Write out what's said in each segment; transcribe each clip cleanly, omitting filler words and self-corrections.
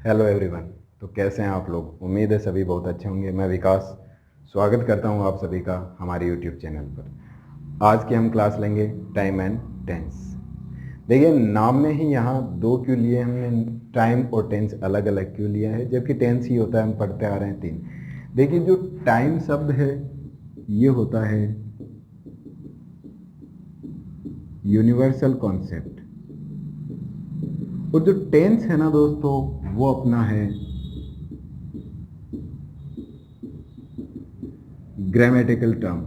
Hello everyone. तो कैसे हैं आप लोग? उम्मीद है सभी बहुत अच्छे होंगे। मैं विकास स्वागत करता हूं आप सभी का हमारे यूट्यूब चैनल पर। आज की हम क्लास लेंगे टाइम एंड टेंस। देखिए, नाम में ही यहाँ दो क्यों लिए हमने, टाइम और टेंस अलग अलग क्यों लिया है, जबकि टेंस ही होता है, हम पढ़ते आ रहे हैं तीन। देखिए, जो टाइम शब्द है ये होता है यूनिवर्सल कॉन्सेप्ट, और जो टेंस है ना दोस्तों, वो अपना है ग्रामेटिकल टर्म।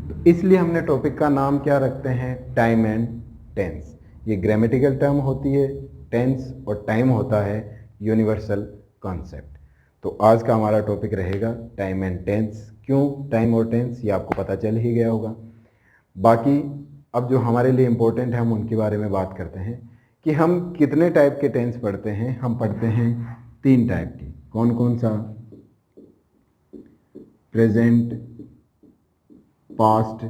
तो इसलिए हमने टॉपिक का नाम क्या रखते हैं, टाइम एंड टेंस। ये ग्रामेटिकल टर्म होती है टेंस, और टाइम होता है यूनिवर्सल कॉन्सेप्ट। तो आज का हमारा टॉपिक रहेगा टाइम एंड टेंस। क्यों टाइम और टेंस, ये आपको पता चल ही गया होगा। बाकी अब जो हमारे लिए इम्पोर्टेंट है हम उनके बारे में बात करते हैं कि हम कितने टाइप के टेंस पढ़ते हैं। हम पढ़ते हैं तीन टाइप के। कौन कौन सा? Present, past,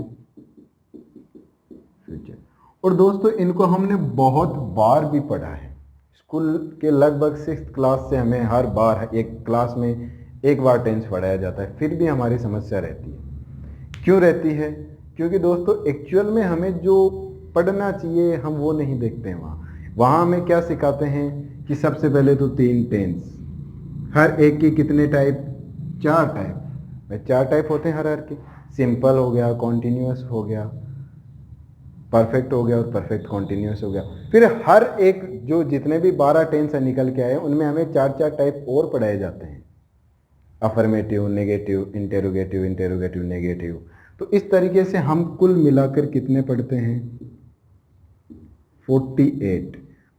future. और दोस्तों इनको हमने बहुत बार भी पढ़ा है। स्कूल के लगभग 6th क्लास से हमें हर बार एक क्लास में एक बार टेंस पढ़ाया जाता है, फिर भी हमारी समस्या रहती है। क्यों रहती है? क्योंकि दोस्तों एक्चुअल में हमें जो पढ़ना चाहिए हम वो नहीं देखते हैं। वहाँ हमें क्या सिखाते हैं कि सबसे पहले तो तीन टेंस, हर एक के कितने टाइप? 4 टाइप। भाई 4 टाइप होते हैं हर के। सिंपल हो गया, कॉन्टिन्यूस हो गया, परफेक्ट हो गया और परफेक्ट कॉन्टिन्यूस हो गया। फिर हर एक जो जितने भी 12 टेंस निकल के आए उनमें हमें 4 टाइप और पढ़ाए जाते हैं। Affirmative, negative, interrogative, interrogative negative. तो इस तरीके से हम कुल मिलाकर कितने पढ़ते हैं? 48।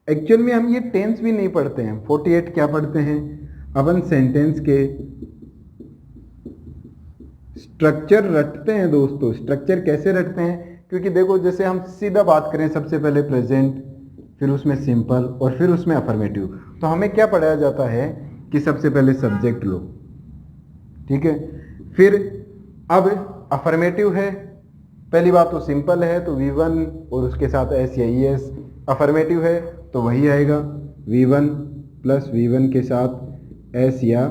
एक्चुअल में हम ये टेंस भी नहीं पढ़ते हैं। 48 क्या पढ़ते हैं? अपन सेंटेंस के स्ट्रक्चर रटते हैं दोस्तों। स्ट्रक्चर कैसे रटते हैं? क्योंकि देखो, जैसे हम सीधा बात करें, सबसे पहले प्रेजेंट, फिर उसमें सिंपल और फिर उसमें अफर्मेटिव। तो हमें क्या पढ़ाया जाता है कि सबसे पहले सब्जेक्ट लो, ठीक है। फिर अब अफर्मेटिव है, पहली बात तो सिंपल है तो V1 और उसके साथ S या ES। अफर्मेटिव है तो वही आएगा V1 प्लस V1 के साथ S या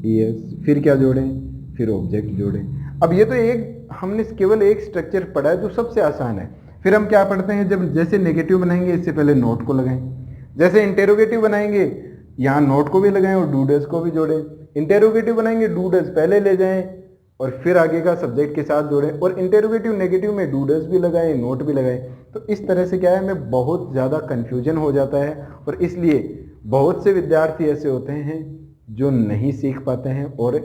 ES। फिर क्या जोड़ें? फिर ऑब्जेक्ट जोड़ें। अब ये तो एक हमने केवल एक स्ट्रक्चर पढ़ा है जो सबसे आसान है। फिर हम क्या पढ़ते हैं, जब जैसे नेगेटिव बनाएंगे इससे पहले नोट को लगाएं, जैसे इंटेरोगेटिव बनाएंगे यहाँ नोट को भी लगाएं और डूडस को भी जोड़ें। इंटेरोगेटिव बनाएंगे डूडस पहले ले जाएं और फिर आगे का सब्जेक्ट के साथ जोड़ें, और इंटेरोगेटिव नेगेटिव में डूडस भी लगाएं, नोट भी लगाएं। तो इस तरह से क्या है, हमें बहुत ज़्यादा कन्फ्यूजन हो जाता है, और इसलिए बहुत से विद्यार्थी ऐसे होते हैं जो नहीं सीख पाते हैं और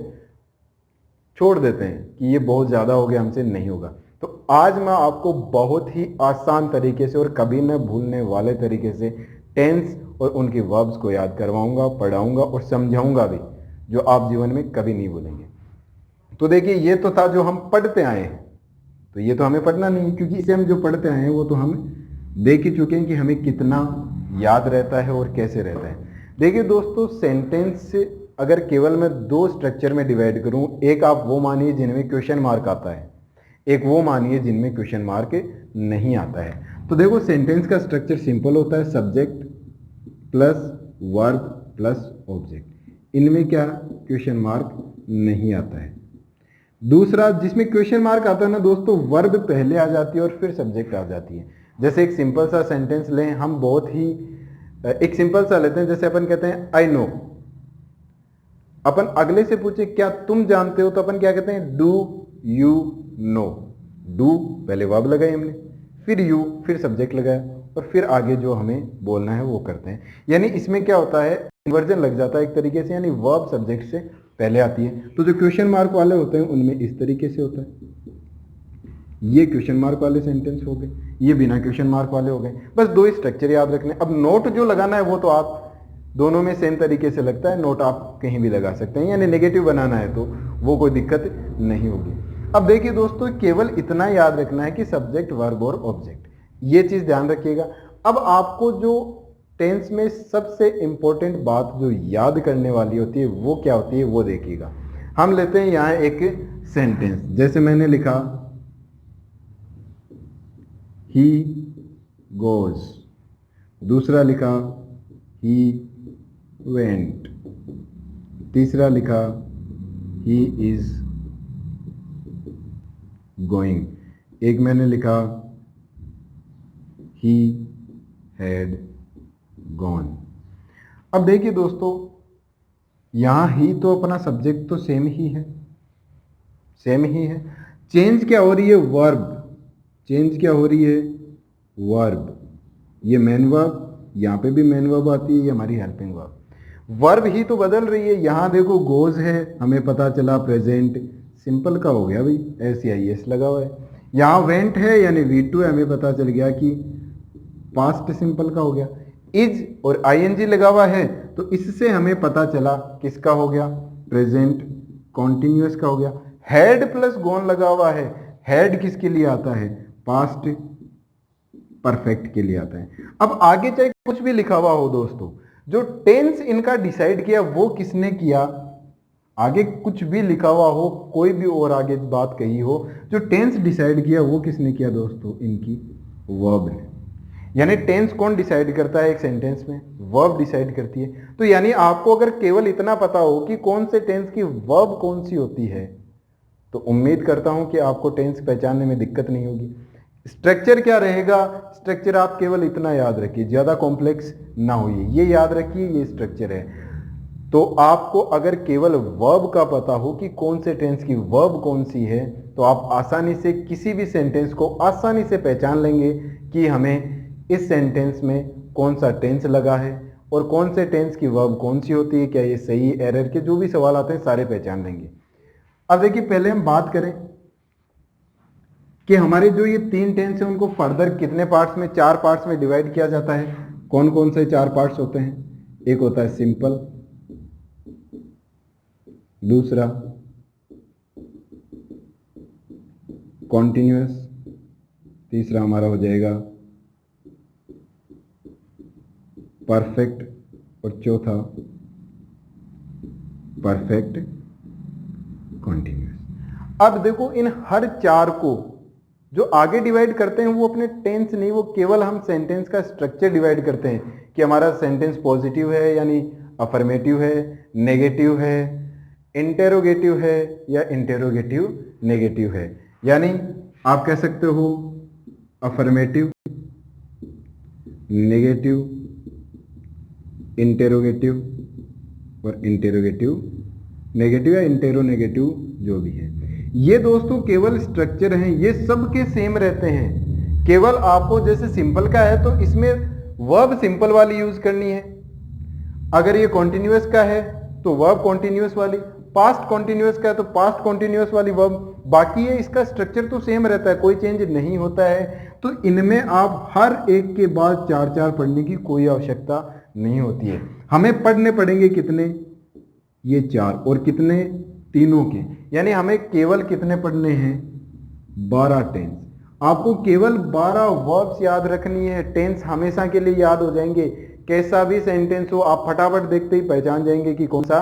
छोड़ देते हैं कि ये बहुत ज़्यादा हो गया, हमसे नहीं होगा। तो आज मैं आपको बहुत ही आसान तरीके से और कभी न भूलने वाले तरीके से टेंस और उनके वर्ब्स को याद करवाऊंगा, पढ़ाऊंगा और समझाऊंगा भी, जो आप जीवन में कभी नहीं भूलेंगे। तो देखिए, ये तो था जो हम पढ़ते आए हैं, तो ये तो हमें पढ़ना नहीं है, क्योंकि इसे हम जो पढ़ते आए हैं वो तो हम देख ही चुके हैं कि हमें कितना याद रहता है और कैसे रहता है। देखिए दोस्तों, सेंटेंस अगर केवल मैं 2 स्ट्रक्चर में डिवाइड करूं, एक आप वो मानिए जिनमें क्वेश्चन मार्क आता है, एक वो मानिए जिनमें क्वेश्चन मार्क नहीं आता है। तो देखो, सेंटेंस का स्ट्रक्चर सिंपल होता है, subject plus verb plus object. इनमें क्या क्वेश्चन मार्क नहीं आता है। दूसरा जिसमें क्वेश्चन मार्क आता है ना दोस्तों, वर्ब पहले आ जाती है और फिर सब्जेक्ट आ जाती है। जैसे एक सिंपल सा सेंटेंस लें हम, बहुत ही एक सिंपल सा लेते हैं, जैसे अपन कहते हैं आई नो। अपन अगले से पूछे क्या तुम जानते हो, तो अपन क्या कहते हैं, डू यू नो। डू पहले वर्ब लगाई हमने, फिर यू, फिर सब्जेक्ट लगाया, और फिर आगे जो हमें बोलना है वो करते हैं। यानी इसमें क्या होता है, इन्वर्जन लग जाता है एक तरीके से, यानी वर्ब सब्जेक्ट से पहले आती है। तो जो क्वेश्चन मार्क वाले होते हैं उनमें इस तरीके से होता है। ये क्वेश्चन मार्क वाले सेंटेंस हो गए, ये बिना क्वेश्चन मार्क वाले हो गए। बस 2 ही स्ट्रक्चर याद रखने। अब नोट जो लगाना है वो तो आप दोनों में सेम तरीके से लगता है, नोट आप कहीं भी लगा सकते हैं, यानी नेगेटिव बनाना है तो वो कोई दिक्कत नहीं होगी। अब देखिए दोस्तों, केवल इतना याद रखना है कि सब्जेक्ट, वर्ब और ऑब्जेक्ट, ये चीज ध्यान रखिएगा। अब आपको जो टेंस में सबसे इंपॉर्टेंट बात जो याद करने वाली होती है वो क्या होती है, वो देखिएगा। हम लेते हैं यहाँ एक सेंटेंस, जैसे मैंने लिखा ही गोज, दूसरा लिखा ही वेंट। तीसरा लिखा ही इज गोइंग। एक मैंने लिखा ही हैड गॉन। अब देखिए दोस्तों, यहां ही तो अपना सब्जेक्ट तो सेम ही है, सेम ही है। चेंज क्या हो रही है? वर्ब। चेंज क्या हो रही है? वर्ब। ये मेन वर्ब, यहां पे भी मेन वर्ब आती है, ये हमारी हेल्पिंग वर्ब। वर्ब ही तो बदल रही है। यहां देखो गोज है, हमें पता चला प्रेजेंट सिंपल का हो गया भाई, SEIS लगा हुआ है। यहां वेंट है यानी V2 है, हमें पता चल गया कि पास्ट सिंपल का हो गया। इज और ING लगा हुआ है, तो इससे हमें पता चला किसका हो गया? प्रेजेंट कॉन्टिन्यूअस का हो गया। हैड प्लस गॉन लगा हुआ है। हैड किसके लिए आता है? पास्ट परफेक्ट के लिए आता है। अब आगे चाहे कुछ भी लिखा हुआ हो दोस्तों, जो टेंस इनका डिसाइड किया वो किसने किया? आगे कुछ भी लिखा हुआ हो, कोई भी और आगे बात कही हो, जो टेंस डिसाइड किया वो किसने किया दोस्तों? इनकी वर्ब ने। यानी टेंस कौन डिसाइड करता है एक सेंटेंस में? वर्ब डिसाइड करती है। तो यानी आपको अगर केवल इतना पता हो कि कौन से टेंस की वर्ब कौन सी होती है, तो उम्मीद करता हूं कि आपको टेंस पहचानने में दिक्कत नहीं होगी। स्ट्रक्चर क्या रहेगा? स्ट्रक्चर आप केवल इतना याद रखिए, ज्यादा कॉम्प्लेक्स ना होइए, ये याद रखिए ये स्ट्रक्चर है। तो आपको अगर केवल वर्ब का पता हो कि कौन से टेंस की वर्ब कौन सी है, तो आप आसानी से किसी भी सेंटेंस को आसानी से पहचान लेंगे कि हमें इस सेंटेंस में कौन सा टेंस लगा है और कौन से टेंस की वर्ब कौन सी होती है, क्या ये सही, एरर के जो भी सवाल आते हैं सारे पहचान लेंगे। अब देखिए, पहले हम बात करें कि हमारे जो ये 3 टेंस हैं उनको फर्दर कितने पार्ट्स में? 4 पार्ट्स में डिवाइड किया जाता है। कौन कौन से 4 पार्ट्स होते हैं? एक होता है सिंपल, दूसरा कॉन्टिन्यूअस, तीसरा हमारा हो जाएगा परफेक्ट और चौथा परफेक्ट कॉन्टिन्यूअस। अब देखो, इन हर 4 को जो आगे डिवाइड करते हैं वो अपने टेंस नहीं, वो केवल हम सेंटेंस का स्ट्रक्चर डिवाइड करते हैं कि हमारा सेंटेंस पॉजिटिव है यानी अफर्मेटिव है, नेगेटिव है, इंटेरोगेटिव है या इंटेरोगेटिव नेगेटिव है। यानी आप कह सकते हो अफर्मेटिव, नेगेटिव, इंटेरोगेटिव और इंटेरोगेटिव नेगेटिव या इंटेरोनेगेटिव जो भी है। ये दोस्तों केवल स्ट्रक्चर हैं, ये सब के सेम रहते हैं। केवल आपको जैसे सिंपल का है तो इसमें वर्ब सिंपल वाली यूज करनी है, अगर ये कॉन्टिन्यूअस का है तो वर्ब कॉन्टिन्यूअस वाली, पास्ट कॉन्टिन्यूअस का है तो पास्ट कॉन्टिन्यूअस वाली वर्ब। बाकी ये इसका स्ट्रक्चर तो सेम रहता है, कोई चेंज नहीं होता है। तो इनमें आप हर एक के बाद 4-4 पढ़ने की कोई आवश्यकता नहीं होती है। हमें पढ़ने पड़ेंगे कितने? ये 4 और कितने? तीनों के। यानी हमें केवल कितने पढ़ने हैं? 12 टेंस। आपको केवल 12 वर्ब्स याद रखनी है, टेंस हमेशा के लिए याद हो जाएंगे। कैसा भी सेंटेंस हो आप फटाफट देखते ही पहचान जाएंगे कि कौन सा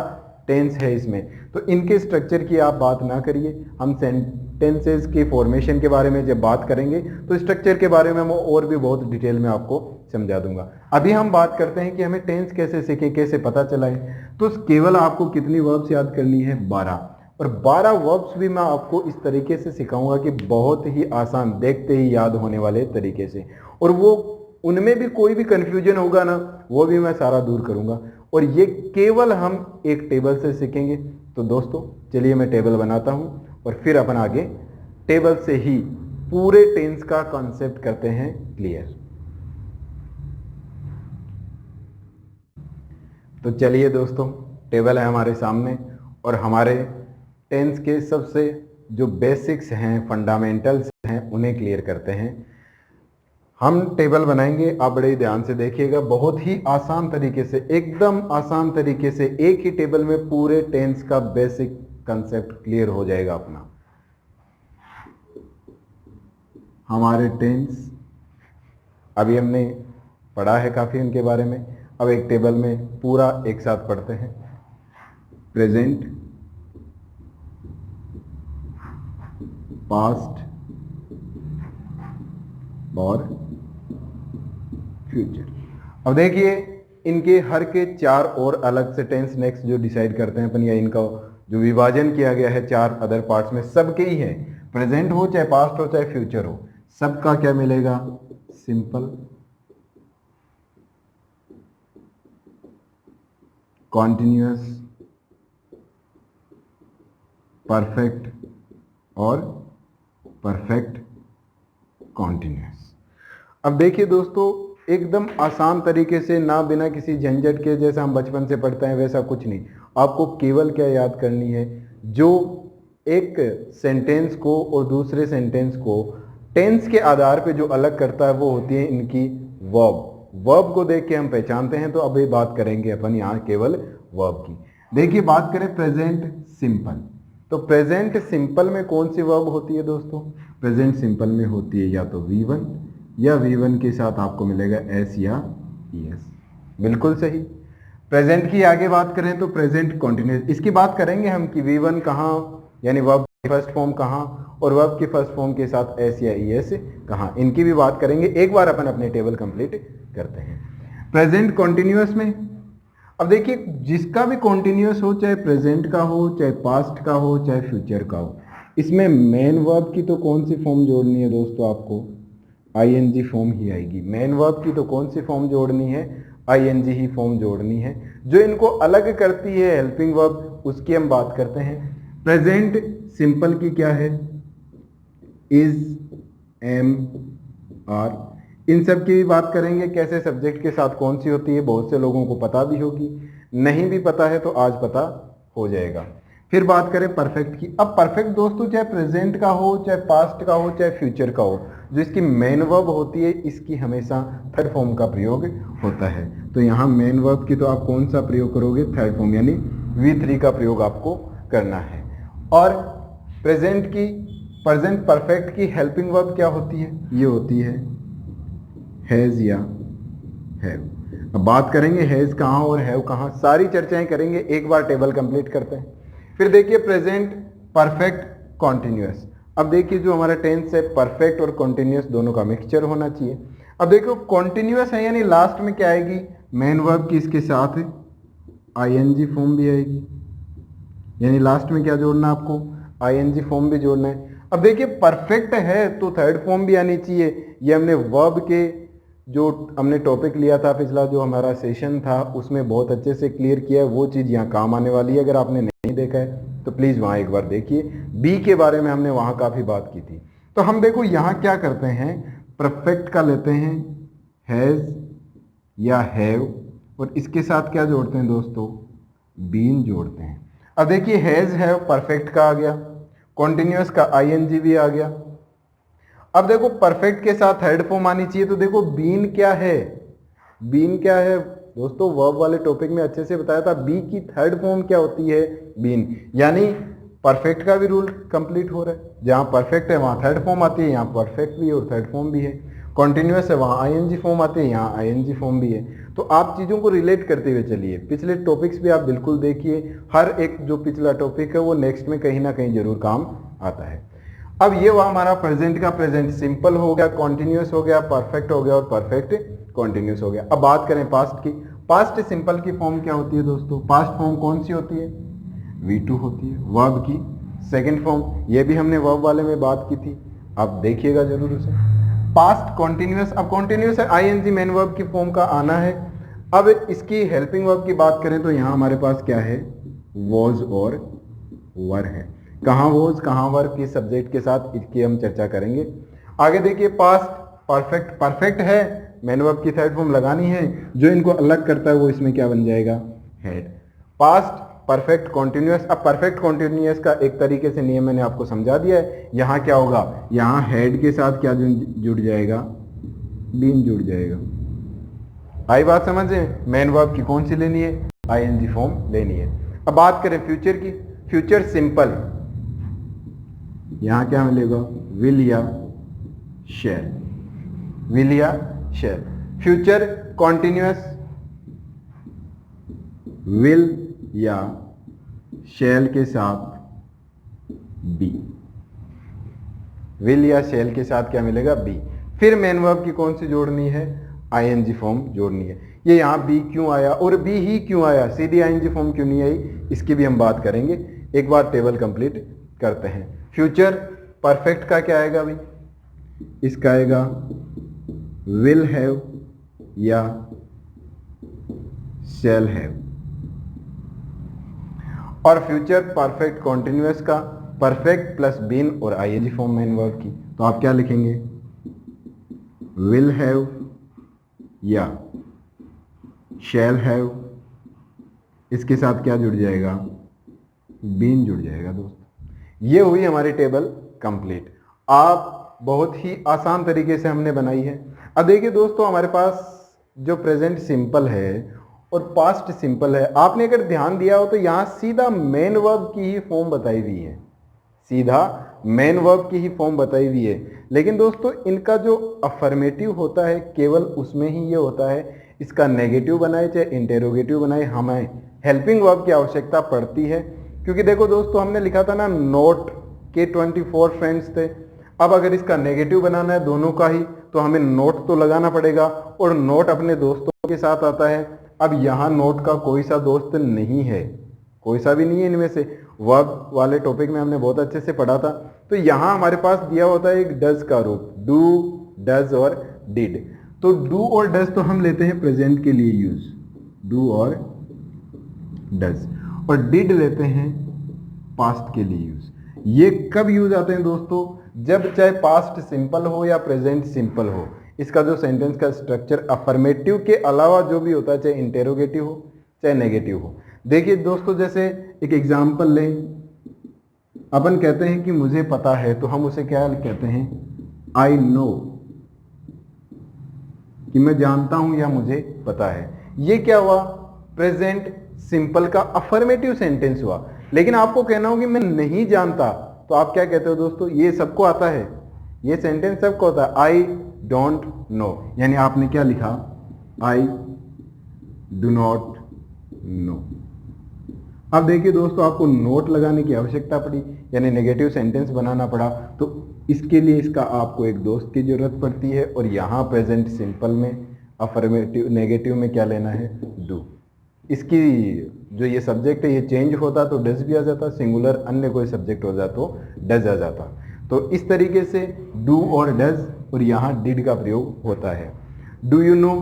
टेंस है इसमें। तो इनके स्ट्रक्चर की आप बात ना करिए, हम सेंटेंसेस के फॉर्मेशन के बारे में जब बात करेंगे तो स्ट्रक्चर के बारे में मैं और भी बहुत डिटेल में आपको समझा दूंगा। अभी हम बात करते हैं कि हमें टेंस कैसे सीखे, कैसे पता चलाएं। तो केवल आपको कितनी वर्ब्स याद करनी है? 12। और 12 वर्ब्स भी मैं आपको इस तरीके से सिखाऊंगा कि बहुत ही आसान, देखते ही याद होने वाले तरीके से। और वो उनमें भी कोई भी कंफ्यूजन होगा ना, वो भी मैं सारा दूर करूंगा। और ये केवल हम एक टेबल से सीखेंगे। तो दोस्तों चलिए मैं टेबल बनाता हूं और फिर अपन आगे टेबल से ही पूरे टेंस का कॉन्सेप्ट करते हैं क्लियर। तो चलिए दोस्तों, टेबल है हमारे सामने और हमारे टेंस के सबसे जो बेसिक्स हैं, फंडामेंटल्स हैं, उन्हें क्लियर करते हैं। हम टेबल बनाएंगे, आप बड़े ध्यान से देखिएगा, बहुत ही आसान तरीके से, एकदम आसान तरीके से एक ही टेबल में पूरे टेंस का बेसिक कंसेप्ट क्लियर हो जाएगा अपना। हमारे टेंस अभी हमने पढ़ा है काफ़ी उनके बारे में, अब एक टेबल में पूरा एक साथ पढ़ते हैं। प्रेजेंट, पास्ट और फ्यूचर। अब देखिए इनके हर के 4 और अलग से टेंस नेक्स्ट जो डिसाइड करते हैं अपन, या इनका जो विभाजन किया गया है 4 अदर पार्ट्स में, सबके ही है, प्रेजेंट हो चाहे पास्ट हो चाहे फ्यूचर हो, सबका क्या मिलेगा, सिंपल, कॉन्टिन्यूअस, परफेक्ट और परफेक्ट कॉन्टिन्यूअस। अब देखिए दोस्तों, एकदम आसान तरीके से, ना बिना किसी झंझट के, जैसा हम बचपन से पढ़ते हैं वैसा कुछ नहीं। आपको केवल क्या याद करनी है, जो एक सेंटेंस को और दूसरे सेंटेंस को टेंस के आधार पे जो अलग करता है वो होती है इनकी वर्ब। वर्ब को देख के हम पहचानते हैं। तो अभी बात करेंगे अपन यहाँ केवल वर्ब की। देखिए, बात करें प्रेजेंट सिंपल, तो प्रेजेंट सिंपल में कौन सी वर्ब होती है दोस्तों, प्रेजेंट सिंपल में होती है या तो V1, या V1 के साथ आपको मिलेगा S या ES। बिल्कुल सही। प्रेजेंट की आगे बात करें तो प्रेजेंट कॉन्टिन्यूस, इसकी बात करेंगे हम कि V1 कहाँ, यानी वर्ब की फर्स्ट फॉर्म कहाँ, और वर्ब की फर्स्ट फॉर्म के साथ S या ES कहाँ, इनकी भी बात करेंगे। एक बार अपन अपने टेबल कंप्लीट करते हैं। प्रेजेंट कॉन्टिन्यूस में अब देखिए, जिसका भी कॉन्टिन्यूस हो, चाहे प्रेजेंट का हो, चाहे पास्ट का हो, चाहे फ्यूचर का हो, इसमें मेन वर्ब की तो कौन सी फॉर्म जोड़नी है दोस्तों, आपको ING फॉर्म ही आएगी। मेन वर्ब की तो कौन सी फॉर्म जोड़नी है, ING ही फॉर्म जोड़नी है। जो इनको अलग करती है हेल्पिंग वर्ब, उसकी हम बात करते हैं। प्रेजेंट सिंपल की क्या है, इज, एम, आर, इन सब की भी बात करेंगे। कैसे सब्जेक्ट के साथ कौन सी होती है, बहुत से लोगों को पता भी होगी, नहीं भी पता है तो आज पता हो जाएगा। फिर बात करें परफेक्ट की। अब परफेक्ट दोस्तों चाहे प्रेजेंट का हो, चाहे पास्ट का हो, चाहे फ्यूचर का हो, जो इसकी मेन वर्ब होती है, इसकी हमेशा थर्ड फॉर्म का प्रयोग होता है। तो यहाँ मेन वर्ब की तो आप कौन सा प्रयोग करोगे, थर्ड फॉर्म, यानी V3 का प्रयोग आपको करना है। और प्रेजेंट की, प्रेजेंट परफेक्ट की हेल्पिंग वर्ब क्या होती है, ये होती है हैज या हैव। अब बात करेंगे हैज कहाँ और हैव कहाँ, सारी चर्चाएं करेंगे। एक बार टेबल कंप्लीट करते हैं। फिर देखिए प्रेजेंट परफेक्ट कॉन्टिन्यूअस। अब देखिए, जो हमारा टेंस है, परफेक्ट और कॉन्टिन्यूअस दोनों का मिक्सचर होना चाहिए। अब देखो कॉन्टिन्यूअस है, यानी लास्ट में क्या आएगी, मेन वर्ब की इसके साथ ING फॉर्म भी आएगी, यानी लास्ट में क्या जोड़ना है आपको, ING फॉर्म भी जोड़ना है। अब देखिए, परफेक्ट है तो थर्ड फॉर्म भी आनी चाहिए। ये हमने वर्ब के जो हमने टॉपिक लिया था पिछला, जो हमारा सेशन था, उसमें बहुत अच्छे से क्लियर किया है। वो चीज़ यहाँ काम आने वाली है। अगर आपने नहीं देखा है तो प्लीज़ वहाँ एक बार देखिए। बी के बारे में हमने वहाँ काफ़ी बात की थी। तो हम देखो यहाँ क्या करते हैं, परफेक्ट का लेते हैं हैज़ या हैव, और इसके साथ क्या जोड़ते हैं दोस्तों, बीन जोड़ते हैं। अब देखिए, हैज़ हैव परफेक्ट का आ गया, कॉन्टिन्यूअस का ING भी आ गया। अब देखो, परफेक्ट के साथ थर्ड फॉर्म आनी चाहिए। तो देखो बीन क्या है, बीन क्या है दोस्तों, वर्ब वाले टॉपिक में अच्छे से बताया था। बी की थर्ड फॉर्म क्या होती है, बीन। यानी परफेक्ट का भी रूल कंप्लीट हो रहा है। जहाँ परफेक्ट है वहाँ थर्ड फॉर्म आती है, यहाँ परफेक्ट भी है और थर्ड फॉर्म भी है। कॉन्टिन्यूअस है वहाँ ING फॉर्म आती है, यहाँ ING फॉर्म भी है। तो आप चीज़ों को रिलेट करते हुए चलिए। पिछले टॉपिक्स भी आप बिल्कुल देखिए, हर एक जो पिछला टॉपिक है वो नेक्स्ट में कहीं ना कहीं जरूर काम आता है। अब ये हुआ हमारा प्रेजेंट का, प्रेजेंट सिंपल हो गया, कॉन्टिन्यूअस हो गया, परफेक्ट हो गया और परफेक्ट कॉन्टिन्यूअस हो गया। अब बात करें पास्ट की। पास्ट सिंपल की फॉर्म क्या होती है दोस्तों, पास्ट फॉर्म कौन सी होती है, V2 होती है। वर्ब की सेकंड फॉर्म, ये भी हमने वर्ब वाले में बात की थी, आप देखिएगा जरूर उसे। पास्ट कॉन्टिन्यूअस, अब कॉन्टिन्यूअस है, ING मेन वर्ब की फॉर्म का आना है। अब इसकी हेल्पिंग वर्ब की बात करें तो यहाँ हमारे पास क्या है, वॉज और वर है। कहाँ वॉज कहाँ वर, किस सब्जेक्ट के साथ, इसकी हम चर्चा करेंगे आगे। देखिए, पास्ट परफेक्ट, परफेक्ट है, मेन वर्ब की थर्ड फॉर्म लगानी है। जो इनको अलग करता है वो इसमें क्या बन जाएगा, हेड। Past perfect continuous. अब परफेक्ट कॉन्टिन्यूअस का एक तरीके से नियम मैंने आपको समझा दिया है। यहाँ क्या होगा, यहाँ हेड के साथ क्या जुड़ जाएगा, बीन जुड़ जाएगा। आई बात समझे, मेन वर्ब की कौन सी लेनी है, ING फॉर्म लेनी है। अब बात करें फ्यूचर की। फ्यूचर सिंपल, यहाँ क्या मिलेगा, विल या शेल, विल या शेल। फ्यूचर कॉन्टिन्यूअस, विल या शेल के साथ बी, विल या शेल के साथ क्या मिलेगा, बी। फिर मेन वर्ब की कौन सी जोड़नी है, ING फॉर्म जोड़नी है। ये यहाँ बी क्यों आया और बी ही क्यों आया, सीधी आईएनजी फॉर्म क्यों नहीं आई, इसकी भी हम बात करेंगे। एक बार टेबल कंप्लीट करते हैं। फ्यूचर परफेक्ट का क्या आएगा भाई, इसका आएगा विल हैव या शैल हैव। और फ्यूचर परफेक्ट कॉन्टिन्यूअस का परफेक्ट प्लस बीन और आईएनजी फॉर्म मेन वर्ब की, तो आप क्या लिखेंगे, विल हैव या शैल हैव, इसके साथ क्या जुड़ जाएगा, बीन जुड़ जाएगा दोस्त। ये हुई हमारी टेबल कंप्लीट। आप बहुत ही आसान तरीके से हमने बनाई है। अब देखिए दोस्तों, हमारे पास जो प्रेजेंट सिंपल है और पास्ट सिंपल है, आपने अगर ध्यान दिया हो तो यहां सीधा मेन वर्ब की ही फॉर्म बताई हुई है, सीधा मेन वर्ब की ही फॉर्म बताई हुई है। लेकिन दोस्तों इनका जो अफर्मेटिव होता है केवल उसमें ही ये होता है, इसका नेगेटिव बनाए चाहे इंटेरोगेटिव बनाए, हमें हेल्पिंग वर्ब की आवश्यकता पड़ती है। क्योंकि देखो दोस्तों, हमने लिखा था ना नोट के 24 फ्रेंड्स थे। अब अगर इसका नेगेटिव बनाना है दोनों का ही, तो हमें नोट तो लगाना पड़ेगा, और नोट अपने दोस्तों के साथ आता है। अब यहाँ नोट का कोई सा दोस्त नहीं है, कोई सा भी नहीं है इनमें से। वर्ब वाले टॉपिक में हमने बहुत अच्छे से पढ़ा था। तो यहाँ हमारे पास दिया होता है एक डज का रूप, डू, डज और डिड। तो डू और डज तो हम लेते हैं प्रेजेंट के लिए यूज, डू और डज, और डिड लेते हैं पास्ट के लिए यूज। ये कब यूज आते हैं दोस्तों, जब चाहे पास्ट सिंपल हो या प्रेजेंट सिंपल हो, इसका जो सेंटेंस का स्ट्रक्चर अफर्मेटिव के अलावा जो भी होता है, चाहे इंटेरोगेटिव हो चाहे नेगेटिव हो। देखिए दोस्तों, जैसे एक एग्जांपल लें, अपन कहते हैं कि मुझे पता है, तो हम उसे क्या कहते हैं, आई नो, कि मैं जानता हूं या मुझे पता है। ये क्या हुआ, प्रेजेंट सिंपल का अफर्मेटिव सेंटेंस हुआ। लेकिन आपको कहना हो कि मैं नहीं जानता, तो आप क्या कहते हो दोस्तों, ये सबको आता है, ये सेंटेंस सबको आता है, आई डोंट नो, यानी आपने क्या लिखा, आई डू नॉट नो। अब देखिए दोस्तों, आपको नोट लगाने की आवश्यकता पड़ी, यानी नेगेटिव सेंटेंस बनाना पड़ा। तो इसके लिए इसका आपको एक दोस्त की जरूरत पड़ती है, और यहाँ प्रेजेंट सिंपल में अफर्मेटिव नेगेटिव में क्या लेना है, डू। इसकी जो ये सब्जेक्ट है ये चेंज होता तो डज भी आ जाता, सिंगुलर अन्य कोई सब्जेक्ट हो जाता तो डज आ जाता। तो इस तरीके से डू और डज, और यहाँ डिड का प्रयोग होता है। डू यू नो,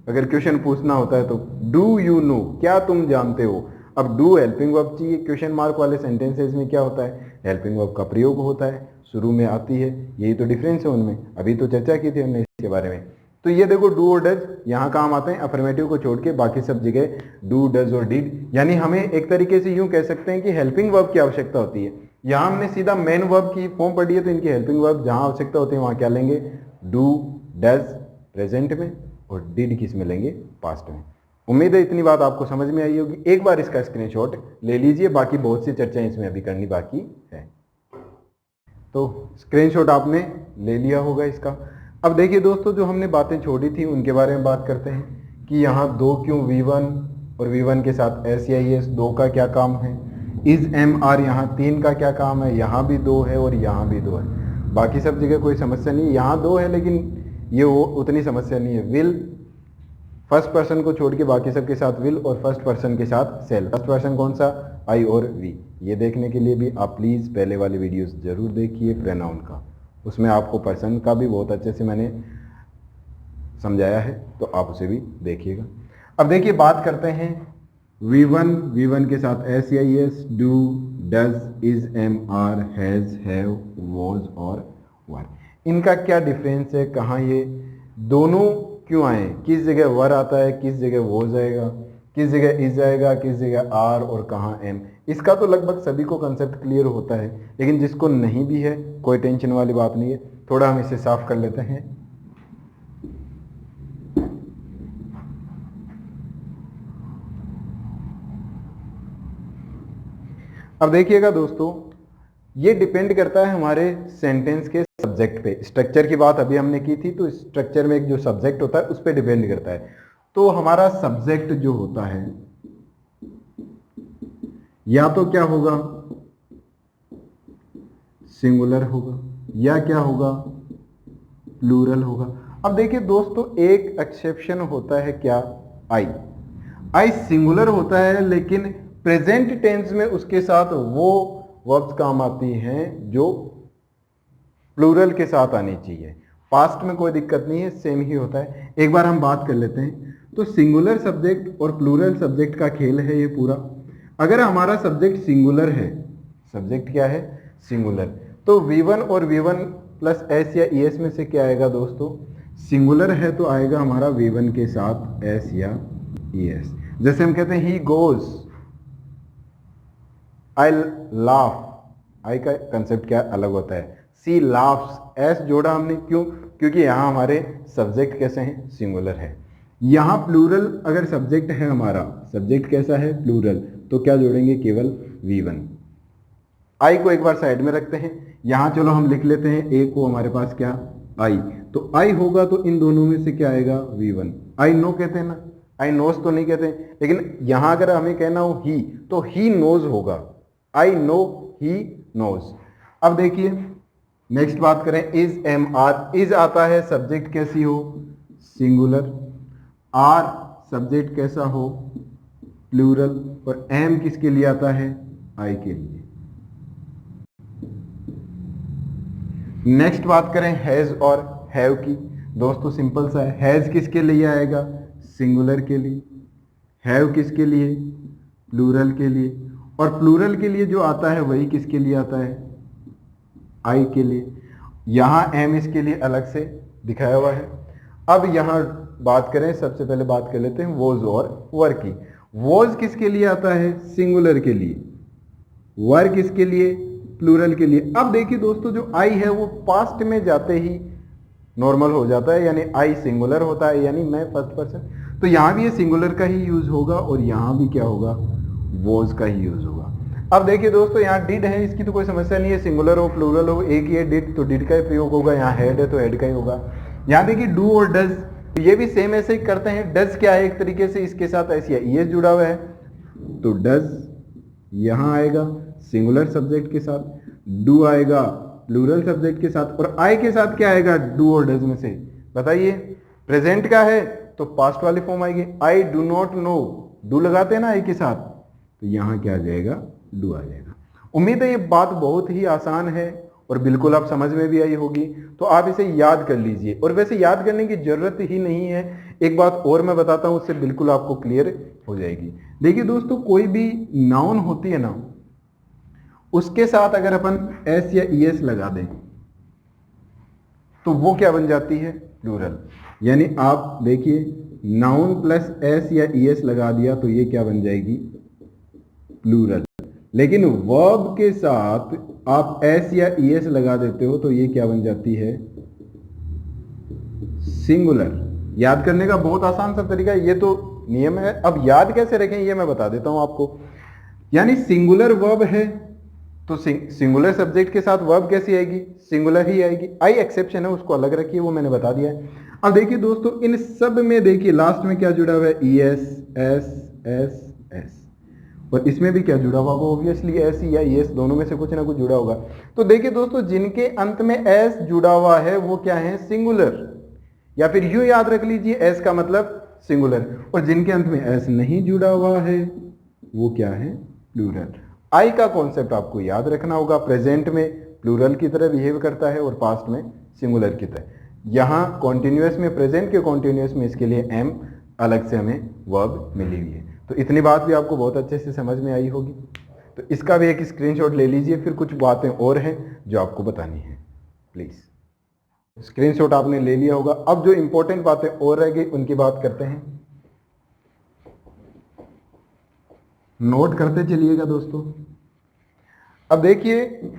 अगर क्वेश्चन पूछना होता है तो डू यू नो, क्या तुम जानते हो। अब डू हेल्पिंग वर्ब चाहिए, क्वेश्चन मार्क वाले सेंटेंसेस में क्या होता है, हेल्पिंग वर्ब का प्रयोग होता है, शुरू में आती है। यही तो डिफरेंस है उनमें, अभी तो चर्चा की थी हमने इसके बारे में। तो ये देखो, डू और डज यहाँ काम आते हैं, अफर्मेटिव को छोड़ के बाकी सब जगह डू, डज और डिड। यानी हमें एक तरीके से यूं कह सकते हैं कि हेल्पिंग वर्ब की आवश्यकता होती है। यहाँ हमने सीधा मेन वर्ब की फॉर्म पढ़ी है, तो इनकी हेल्पिंग वर्ब जहाँ आवश्यकता होती है वहाँ क्या लेंगे, डू, डज प्रेजेंट में, और डिड किस में लेंगे, पास्ट में। उम्मीद है इतनी बात आपको समझ में आई होगी। एक बार इसका स्क्रीनशॉट ले लीजिए, बाकी बहुत सी चर्चाएं इसमें अभी करनी बाकी है। तो स्क्रीनशॉट आपने ले लिया होगा इसका। अब देखिए दोस्तों, जो हमने बातें छोड़ी थी उनके बारे में बात करते हैं कि यहाँ दो क्यों, V1 और V1 के साथ SEIS दो का क्या काम है, इज MR यहाँ तीन का क्या काम है, यहाँ भी दो है और यहाँ भी दो है। बाकी सब जगह कोई समस्या नहीं है, यहाँ दो है लेकिन ये वो उतनी समस्या नहीं है। विल फर्स्ट पर्सन को छोड़ के बाकी सब के साथ विल, और फर्स्ट पर्सन के साथ सेल। फर्स्ट पर्सन कौन सा, आई और वी। ये देखने के लिए भी आप प्लीज़ पहले वाले वीडियोस जरूर देखिए प्रोनाउन का, उसमें आपको पर्सन का भी बहुत अच्छे से मैंने समझाया है, तो आप उसे भी देखिएगा। अब देखिए बात करते हैं V1 के साथ SEIS, do, does, is, MR, has, have, was और वर। इनका क्या डिफरेंस है, कहाँ ये दोनों क्यों आए, किस जगह वर आता है, किस जगह वॉज आएगा, किस जगह इज आएगा, किस जगह आर और कहाँ एम। इसका तो लगभग सभी को कंसेप्ट क्लियर होता है, लेकिन जिसको नहीं भी है कोई टेंशन वाली बात नहीं है। थोड़ा हम इसे साफ कर लेते हैं। अब देखिएगा दोस्तों, ये डिपेंड करता है हमारे सेंटेंस के सब्जेक्ट पे। स्ट्रक्चर की बात अभी हमने की थी, तो स्ट्रक्चर में एक जो सब्जेक्ट होता है उस पर डिपेंड करता है। तो हमारा सब्जेक्ट जो होता है या तो क्या होगा, सिंगुलर होगा, या क्या होगा, प्लूरल होगा। अब देखिए दोस्तों, एक एक्सेप्शन होता है क्या, आई। आई सिंगुलर होता है, लेकिन प्रेजेंट टेंस में उसके साथ वो वर्ब्स काम आती हैं जो प्लूरल के साथ आनी चाहिए। पास्ट में कोई दिक्कत नहीं है, सेम ही होता है। एक बार हम बात कर लेते हैं। तो सिंगुलर सब्जेक्ट और प्लूरल सब्जेक्ट का खेल है ये पूरा। अगर हमारा सब्जेक्ट सिंगुलर है, सब्जेक्ट क्या है, सिंगुलर, तो V1 और V1 प्लस एस या ES में से क्या आएगा दोस्तों, सिंगुलर है तो आएगा हमारा V1 के साथ S या ES। जैसे हम कहते हैं ही गोज, आई लाफ, आई का कंसेप्ट क्या अलग होता है, सी लाफ्स, एस जोड़ा हमने क्यों, क्योंकि यहां हमारे सब्जेक्ट कैसे हैं, सिंगुलर है। यहां प्लूरल अगर सब्जेक्ट है हमारा, सब्जेक्ट कैसा है, प्लूरल, तो क्या जोड़ेंगे, केवल V1। आई को एक बार साइड में रखते हैं, यहां चलो हम लिख लेते हैं ए को, हमारे पास क्या, आई, तो आई होगा तो इन दोनों में से क्या आएगा, V1। आई नो कहते हैं ना, आई नोज तो नहीं कहते, लेकिन यहां अगर हमें कहना हो ही, तो ही नोज होगा, आई नो, ही नोज। अब देखिए नेक्स्ट बात करें, इज एम आर, इज आता है सब्जेक्ट कैसी हो, सिंगुलर, आर सब्जेक्ट कैसा हो, प्लूरल, और एम किसके लिए आता है, आई के लिए। नेक्स्ट बात करें हैज और हैव की, दोस्तों सिंपल सा है, हैज किसके लिए आएगा, सिंगुलर के लिए, हैव किसके लिए, प्लूरल के लिए, और प्लूरल के लिए जो आता है वही किसके लिए आता है, आई के लिए। यहां एम इसके लिए अलग से दिखाया हुआ है। अब यहां बात करें, सबसे पहले बात कर लेते हैं वोज और वर की। वोज किसके लिए आता है, सिंगुलर के लिए, वर किसके लिए, प्लूरल के लिए। अब देखिए दोस्तों, जो आई है वो पास्ट में जाते ही नॉर्मल हो जाता है, यानी आई सिंगुलर होता है, यानी मैं फर्स्ट पर्सन, तो यहां भी ये सिंगुलर का ही यूज होगा और यहां भी क्या होगा, वोज का ही यूज होगा। अब देखिए दोस्तों, यहाँ डिड है, इसकी तो कोई समस्या नहीं है, सिंगुलर हो प्लूरल हो एक ही है डिड, तो डिड का ही प्रयोग होगा। यहाँ हेड है तो हेड का ही होगा। यहाँ देखिए डू और डज, ये भी सेम ऐसे ही करते हैं। डज क्या है, एक तरीके से इसके साथ ऐसी ES जुड़ा हुआ है, तो डज यहाँ आएगा सिंगुलर सब्जेक्ट के साथ, डू आएगा प्लूरल सब्जेक्ट के साथ, और आई के साथ क्या आएगा, डू और डज में से बताइए। प्रेजेंट का है तो पास्ट वाली फॉर्म आएगी, I do not know, do लगाते हैं ना आई के साथ, तो यहाँ क्या आ जाएगा, डू आ जाएगा। उम्मीद है ये बात बहुत ही आसान है और बिल्कुल आप समझ में भी आई होगी, तो आप इसे याद कर लीजिए। और वैसे याद करने की जरूरत ही नहीं है, एक बात और मैं बताता हूं, उससे बिल्कुल आपको क्लियर हो जाएगी। देखिए दोस्तों, कोई भी नाउन होती है ना, उसके साथ अगर अपन एस या ES लगा दें तो वो क्या बन जाती है, प्लूरल। यानी आप देखिए, नाउन प्लस एस या ES लगा दिया तो ये क्या बन जाएगी, प्लूरल। लेकिन वर्ब के साथ आप एस या ES लगा देते हो तो ये क्या बन जाती है, सिंगुलर। याद करने का बहुत आसान सा तरीका है, ये तो नियम है। अब याद कैसे रखें ये मैं बता देता हूं आपको। यानी सिंगुलर वर्ब है तो सिंगुलर सब्जेक्ट के साथ वर्ब कैसी आएगी, सिंगुलर ही आएगी। आई एक्सेप्शन है, उसको अलग रखिए, वो मैंने बता दिया है। अब देखिए दोस्तों, इन सब में देखिए लास्ट में क्या जुड़ा हुआ है, ES, S, S, S, और इसमें भी क्या जुड़ा हुआ होगा, ऑब्वियसली S या ES दोनों में से कुछ ना कुछ जुड़ा होगा। तो देखिए दोस्तों, जिनके अंत में S जुड़ा हुआ है वो क्या है, सिंगुलर, या फिर यूं याद रख लीजिए S का मतलब सिंगुलर, और जिनके अंत में S नहीं जुड़ा हुआ है वो क्या है, प्लूरल। आई का कॉन्सेप्ट आपको याद रखना होगा, प्रेजेंट में प्लूरल की तरह बिहेव करता है और पास्ट में सिंगुलर की तरह। यहां कॉन्टिन्यूअस में, प्रेजेंट के कॉन्टिन्यूअस में इसके लिए एम अलग से हमें वर्ब मिली हुई है। तो इतनी बात भी आपको बहुत अच्छे से समझ में आई होगी। तो इसका भी एक स्क्रीनशॉट ले लीजिए, फिर कुछ बातें और हैं जो आपको बतानी है, प्लीज। स्क्रीनशॉट आपने ले लिया होगा। अब जो इंपॉर्टेंट बातें और रह गई उनकी बात करते हैं, नोट करते चलिएगा दोस्तों। अब देखिए,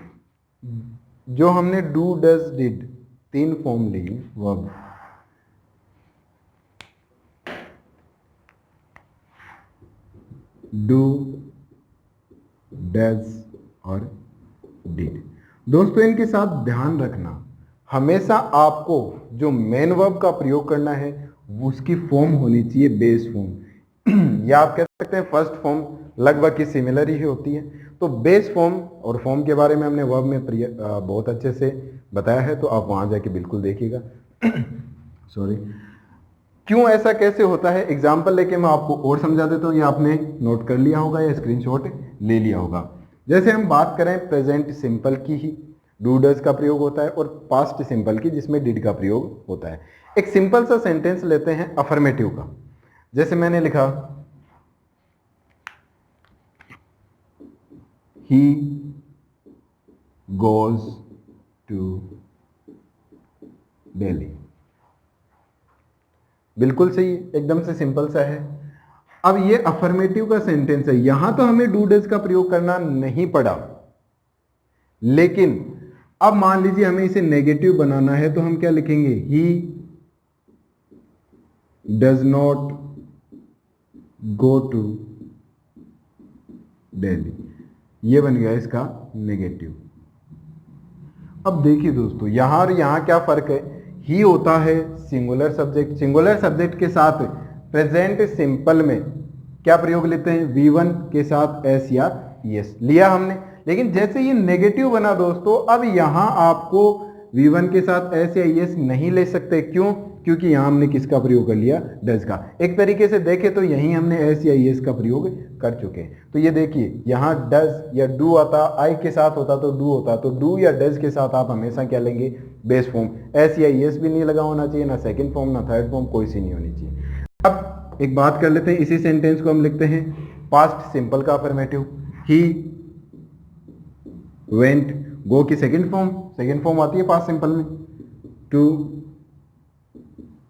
जो हमने डू, डज, डिड 3 फॉर्म ली वर्ब, डू, डज और डिड। दोस्तों इनके साथ ध्यान रखना, हमेशा आपको जो मेन वर्ब का प्रयोग करना है उसकी फॉर्म होनी चाहिए बेस फॉर्म, या आप कह सकते हैं फर्स्ट फॉर्म लगभग की सिमिलर ही होती है। तो बेस फॉर्म और फॉर्म के बारे में हमने वर्ब में बहुत अच्छे से बताया है, तो आप वहां जाके बिल्कुल देखिएगा। सॉरी, क्यों ऐसा कैसे होता है एग्जाम्पल लेके मैं आपको और समझा देता हूँ। ये आपने नोट कर लिया होगा या स्क्रीनशॉट ले लिया होगा। जैसे हम बात करें प्रेजेंट सिंपल की ही, डू डज का प्रयोग होता है, और पास्ट सिंपल की जिसमें डिड का प्रयोग होता है। एक सिंपल सा सेंटेंस लेते हैं अफर्मेटिव का। जैसे मैंने लिखा ही गोज टू दिल्ली, बिल्कुल सही है, एकदम से सिंपल सा है। अब ये अफर्मेटिव का सेंटेंस है, यहां तो हमें डू डज का प्रयोग करना नहीं पड़ा, लेकिन अब मान लीजिए हमें इसे नेगेटिव बनाना है तो हम क्या लिखेंगे, he does not go to Delhi, ये बन गया इसका नेगेटिव। अब देखिए दोस्तों, यहां और यहां क्या फर्क है, ही होता है सिंगुलर सब्जेक्ट, सिंगुलर सब्जेक्ट के साथ प्रेजेंट सिंपल में क्या प्रयोग लेते हैं, V1 के साथ एस या यस लिया हमने। लेकिन जैसे ये नेगेटिव बना दोस्तों, अब यहां आपको V1 के साथ एस या यस नहीं ले सकते, क्यों, क्योंकि यहां हमने किसका प्रयोग कर लिया, डज का। एक तरीके से देखें तो यहीं हमने एस या यस का प्रयोग कर चुके हैं। तो ये देखिए, यहां डज या डू आता, आई के साथ होता तो डू होता, तो डू या डज के साथ आप हमेशा क्या लेंगे, बेस फॉर्म। एस या यस भी नहीं लगा होना चाहिए, ना सेकंड फॉर्म ना थर्ड फॉर्म, कोई सी नहीं होनी चाहिए। अब एक बात कर लेते हैं, इसी सेंटेंस को हम लिखते हैं पास्ट सिंपल का अफर्मेटिव। ही वेंट, गो की सेकंड फॉर्म आती है पास्ट सिंपल में, टू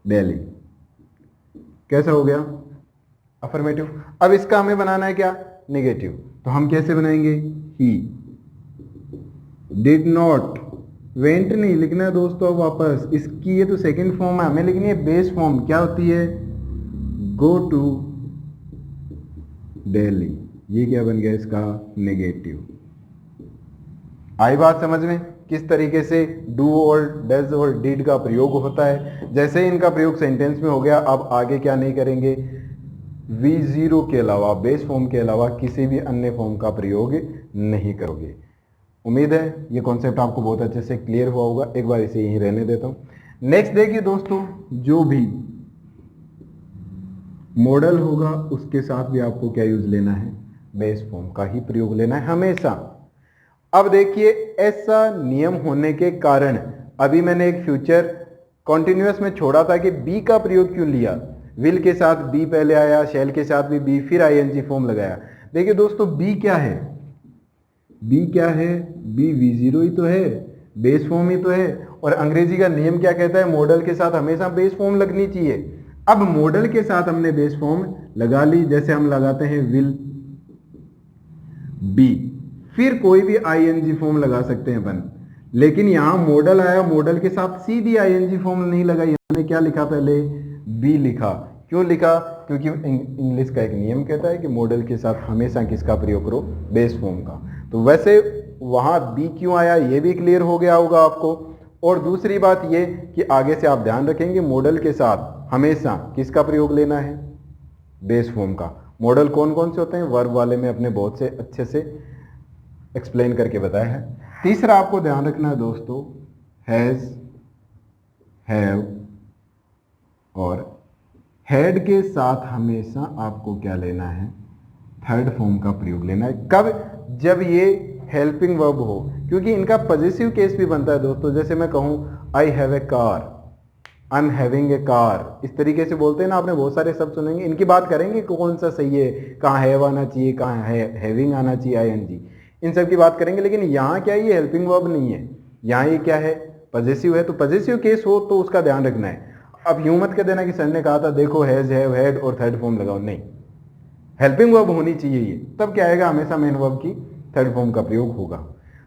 दिल्ली, कैसा हो गया, अफर्मेटिव। अब इसका हमें बनाना है क्या, नेगेटिव, तो हम कैसे बनाएंगे, ही डिड नॉट, वेंट नहीं लिखना है दोस्तों, अब वापस इसकी ये तो सेकंड फॉर्म है, हमें लिखनी है बेस फॉर्म, क्या होती है, गो टू दिल्ली, ये क्या बन गया इसका नेगेटिव। आई बात समझ में, किस तरीके से डू और डज और डिड का प्रयोग होता है। जैसे इनका प्रयोग सेंटेंस में हो गया, अब आगे क्या नहीं करेंगे, V0 के अलावा, बेस फॉर्म के अलावा किसी भी अन्य फॉर्म का प्रयोग नहीं करोगे। उम्मीद है ये कॉन्सेप्ट आपको बहुत अच्छे से क्लियर हुआ होगा। एक बार इसे यहीं रहने देता हूं। नेक्स्ट देखिए दोस्तों, जो भी मॉडल होगा उसके साथ भी आपको क्या यूज लेना है, बेस फॉर्म का ही प्रयोग लेना है हमेशा। अब देखिए, ऐसा नियम होने के कारण अभी मैंने एक फ्यूचर कॉन्टिन्यूअस में छोड़ा था कि बी का प्रयोग क्यों लिया, विल के साथ बी पहले आया, शैल के साथ भी बी, फिर आईएनजी फॉर्म लगाया। देखिए दोस्तों, बी क्या है, बी क्या है, बी V0 ही तो है, बेस फॉर्म ही तो है। और अंग्रेजी का नियम क्या कहता है, मॉडल के साथ हमेशा बेस फॉर्म लगनी चाहिए। अब मॉडल के साथ हमने बेस फॉर्म लगा ली, जैसे हम लगाते हैं विल बी, फिर कोई भी आईएनजी फॉर्म लगा सकते हैं अपन। लेकिन यहां मॉडल आया, मॉडल के साथ सीधी आईएनजी फॉर्म नहीं लगाई, हमने क्या लिखा, पहले बी लिखा। क्यों लिखा, क्योंकि इंग्लिश का एक नियम कहता है कि मॉडल के साथ हमेशा किसका प्रयोग करो, बेस फॉर्म का। तो वैसे वहां बी क्यों आया ये भी क्लियर हो गया होगा आपको। और दूसरी बात ये कि आगे से आप ध्यान रखेंगे, मॉडल के साथ हमेशा किसका प्रयोग लेना है, बेस फॉर्म का। मॉडल कौन कौन से होते हैं, वर्ब वाले में अपने बहुत से अच्छे से एक्सप्लेन करके बताया है। तीसरा आपको ध्यान रखना है दोस्तों, हैज, हैव और हैड के साथ हमेशा आपको क्या लेना है, थर्ड फॉर्म का प्रयोग लेना है। कब, जब ये हेल्पिंग वर्ब हो, क्योंकि इनका पॉजिटिव केस भी बनता है दोस्तों। जैसे मैं कहूं I have a car, I am having a car, इस तरीके से बोलते हैं ना, आपने बहुत सारे शब्द सुनेंगे। इनकी बात करेंगे कौन सा सही है, कहाँ हैव आना चाहिए, कहाँ हैविंग आना चाहिए, आईएनजी, इन सब की बात करेंगे। लेकिन यहाँ क्या, ये हेल्पिंग वर्ब नहीं है, यहाँ ये क्या है, पॉजिटिव है। तो पॉजिटिव केस हो तो उसका ध्यान रखना है। अब यूं मत कह देना कि सर ने कहा था देखो हैज, हैव, हैड और थर्ड फॉर्म लगाओ, नहीं, हेल्पिंग वर्ब होनी चाहिए ये, तब क्या आएगा, हमेशा मेन वर्ब की थर्ड फॉर्म का प्रयोग होगा।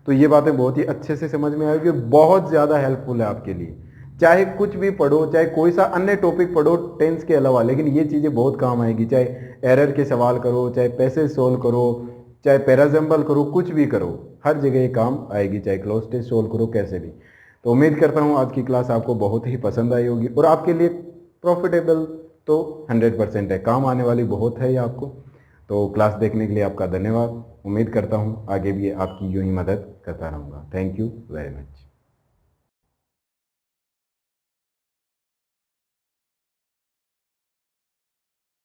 तो ये बातें बहुत ही अच्छे से समझ में आएगी, बहुत ज़्यादा हेल्पफुल है आपके लिए। चाहे कुछ भी पढ़ो, चाहे कोई सा अन्य टॉपिक पढ़ो टेंस के अलावा, लेकिन ये चीज़ें बहुत काम आएगी। चाहे एरर के सवाल करो, चाहे पैसेज सोल्व करो, चाहे पैराजम्बल करो, कुछ भी करो, हर जगह ये काम आएगी। चाहे क्लोज टेस्ट सोल्व करो, कैसे भी। तो उम्मीद करता हूँ आज की क्लास आपको बहुत ही पसंद आई होगी और आपके लिए प्रॉफिटेबल तो 100% है, काम आने वाली बहुत है ये आपको। तो क्लास देखने के लिए आपका धन्यवाद। उम्मीद करता हूँ आगे भी आपकी यूं ही मदद करता रहूँगा। Thank you very much.